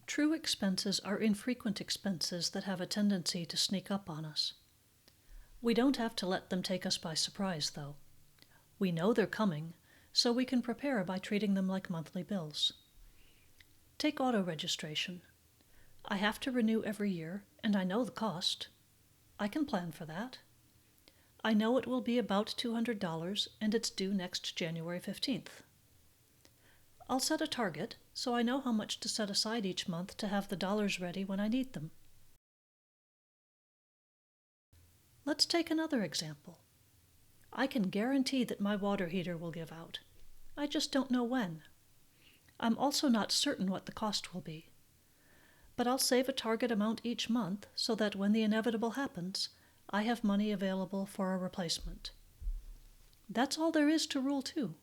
True expenses are infrequent expenses that have a tendency to sneak up on us. We don't have to let them take us by surprise, though. We know they're coming, so we can prepare by treating them like monthly bills. Take auto registration. I have to renew every year, and I know the cost. I can plan for that. I know it will be about $200, and it's due next January 15th. I'll set a target, so I know how much to set aside each month to have the dollars ready when I need them. Let's take another example. I can guarantee that my water heater will give out. I just don't know when. I'm also not certain what the cost will be. But I'll save a target amount each month so that when the inevitable happens, I have money available for a replacement. That's all there is to Rule 2.